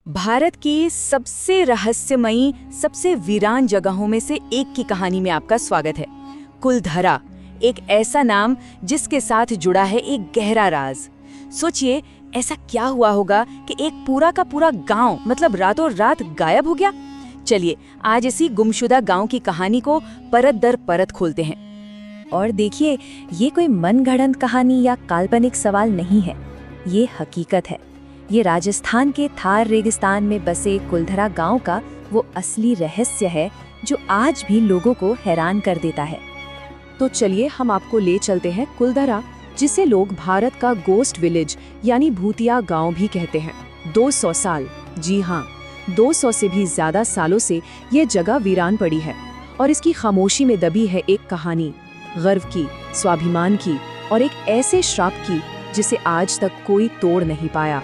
भारत की सबसे रहस्यमयी, सबसे वीरान जगहों में से एक की कहानी में आपका स्वागत है। कुलधरा, एक ऐसा नाम जिसके साथ जुड़ा है एक गहरा राज। सोचिए, ऐसा क्या हुआ होगा कि एक पूरा का पूरा गांव मतलब रातों रात गायब हो गया। चलिए आज इसी गुमशुदा गांव की कहानी को परत दर परत खोलते हैं। और देखिए, ये कोई मनगढ़ंत कहानी या काल्पनिक सवाल नहीं है, ये हकीकत है। ये राजस्थान के थार रेगिस्तान में बसे कुलधरा गांव का वो असली रहस्य है जो आज भी लोगों को हैरान कर देता है। तो चलिए हम आपको ले चलते हैं कुलधरा, जिसे लोग भारत का गोस्ट विलेज यानी भूतिया गांव भी कहते हैं। 200 साल, जी हाँ, 200 से भी ज्यादा सालों से ये जगह वीरान पड़ी है और इसकी खामोशी में दबी है एक कहानी, गर्व की, स्वाभिमान की और एक ऐसे श्राप की जिसे आज तक कोई तोड़ नहीं पाया।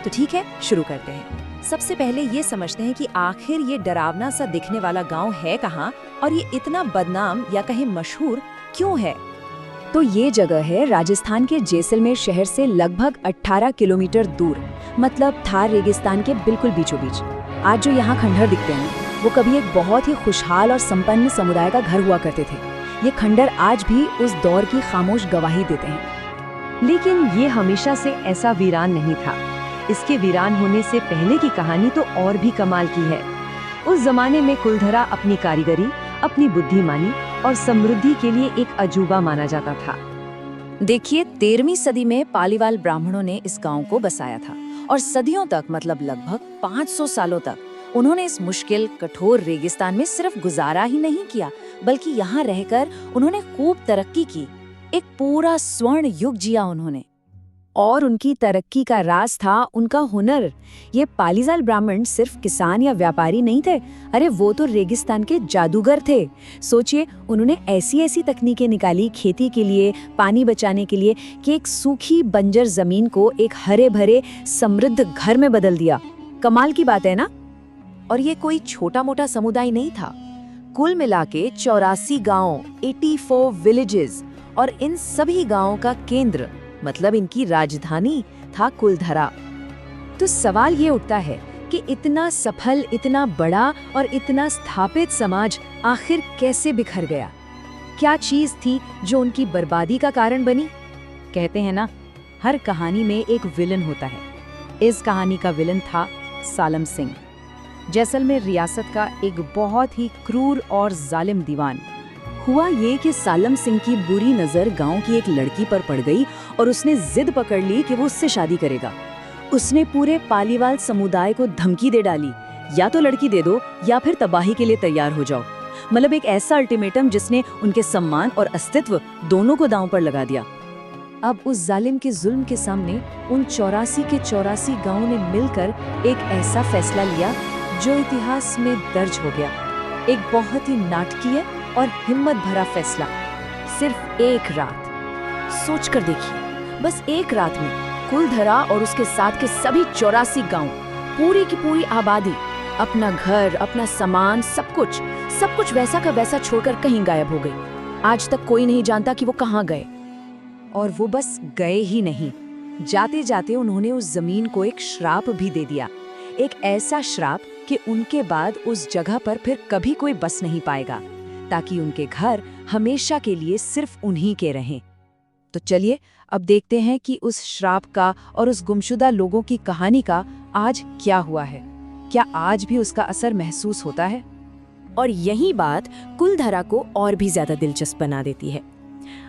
तो ठीक है, शुरू करते हैं। सबसे पहले ये समझते हैं कि आखिर ये डरावना सा दिखने वाला गांव है कहाँ और ये इतना बदनाम या कहीं मशहूर क्यों है। तो ये जगह है राजस्थान के जैसलमेर शहर से लगभग 18 किलोमीटर दूर, मतलब थार रेगिस्तान के बिल्कुल बीचों बीच। आज जो यहाँ खंडहर दिखते हैं वो कभी एक बहुत ही खुशहाल और संपन्न समुदाय का घर हुआ करते थे। ये खंडहर आज भी उस दौर की खामोश गवाही देते हैं। लेकिन ये हमेशा से ऐसा वीरान नहीं था। इसके वीरान होने से पहले की कहानी तो और भी कमाल की है। उस जमाने में कुलधरा अपनी कारीगरी, अपनी बुद्धिमानी और समृद्धि के लिए एक अजूबा माना जाता था। देखिए, 13वीं सदी में पालीवाल ब्राह्मणों ने इस गांव को बसाया था और सदियों तक मतलब लगभग 500 सालों तक उन्होंने इस मुश्किल कठोर रेगिस्तान में सिर्फ गुजारा ही नहीं किया, बल्कि यहाँ रहकर उन्होंने खूब तरक्की की। एक पूरा स्वर्ण युग जिया उन्होंने। और उनकी तरक्की का राज था उनका हुनर। ये पालीवाल ब्राह्मण सिर्फ किसान या व्यापारी नहीं थे, अरे वो तो रेगिस्तान के जादूगर थे। सोचिए, उन्होंने ऐसी ऐसी तकनीकें निकाली खेती के लिए, पानी बचाने के लिए, कि एक सूखी बंजर जमीन को एक हरे भरे समृद्ध घर में बदल दिया। कमाल की बात है ना। और ये कोई छोटा मोटा समुदाय नहीं था। कुल मिला के 84 गाँव, 84 विलेजेस, और इन सभी गाँवों का केंद्र मतलब इनकी राजधानी था कुलधरा। तो सवाल ये उठता है कि इतना सफल, इतना बड़ा और इतना स्थापित समाज आखिर कैसे बिखर गया? क्या चीज थी जो उनकी बर्बादी का कारण बनी? कहते हैं ना, हर कहानी में एक विलन होता है। इस कहानी का विलन था सालम सिंह, जैसलमेर रियासत का एक बहुत ही क्रूर और जालिम दीवान। हुआ ये कि सालम सिंह की बुरी नजर गांव की एक लड़की पर पड़ गई और उसने जिद पकड़ ली कि वो उससे शादी करेगा। उसने पूरे पालीवाल समुदाय को धमकी दे डाली, या तो लड़की दे दो या फिर तबाही के लिए तैयार हो जाओ। मतलब एक ऐसा अल्टीमेटम जिसने उनके सम्मान और अस्तित्व दोनों को दांव पर लगा दिया। अब उस जालिम के जुल्म के सामने उन 84 के 84 गांवों ने मिलकर एक ऐसा फैसला लिया जो इतिहास में दर्ज हो गया। एक बहुत ही नाटकीय और हिम्मत भरा फैसला। सिर्फ एक रात, सोच कर देखिए, बस एक रात में कुलधरा और उसके साथ के सभी 84 गांव, पूरी की पूरी आबादी, अपना घर, अपना सामान, सब कुछ वैसा का वैसा छोड़कर कहीं गायब हो गई। आज तक कोई नहीं जानता कि वो कहाँ गए। और वो बस गए ही नहीं, जाते जाते उन्होंने उस जमीन को एक श्राप भी दे दिया। एक ऐसा श्राप कि उनके बाद उस जगह पर फिर कभी कोई बस नहीं पाएगा, ताकि उनके घर हमेशा के लिए सिर्फ उन्हीं के रहें। तो चलिए अब देखते हैं कि उस श्राप का और उस गुमशुदा लोगों की कहानी का आज क्या हुआ है। क्या आज भी उसका असर महसूस होता है? और यही बात कुलधरा को और भी ज्यादा दिलचस्प बना देती है।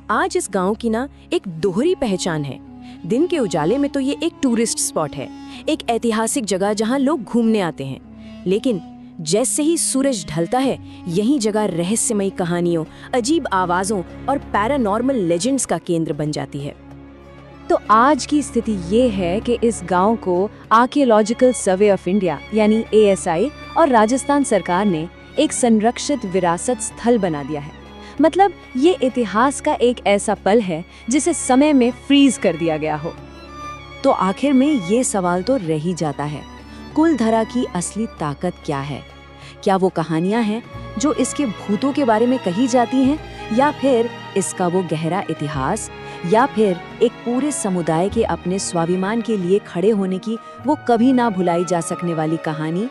आज इस गांव की ना एक दोहरी पहचान है। दिन के उजाले में तो ये एक टूरिस्ट स्पॉट है, एक ऐतिहासिक जगह जहां लोग घूमने आते हैं, लेकिन जैसे ही सूरज ढलता है, यही जगह रहस्यमयी कहानियों, अजीब आवाजों और पैरानॉर्मल लेजेंड्स का केंद्र बन जाती है। तो आज की स्थिति ये है कि इस गांव को आर्कियोलॉजिकल सर्वे ऑफ इंडिया यानी ASI और राजस्थान सरकार ने एक संरक्षित विरासत स्थल बना दिया है। मतलब ये इतिहास का एक ऐसा पल है जिसे समय में फ्रीज कर दिया गया हो। तो आखिर में ये सवाल तो रह ही जाता है, कुलधरा की असली ताकत क्या है? क्या वो कहानियां हैं जो इसके भूतों के बारे में कही जाती हैं, या फिर इसका वो गहरा इतिहास, या फिर एक पूरे समुदाय के अपने स्वाभिमान के लिए खड़े होने की वो कभी ना भुलाई जा सकने वाली कहानी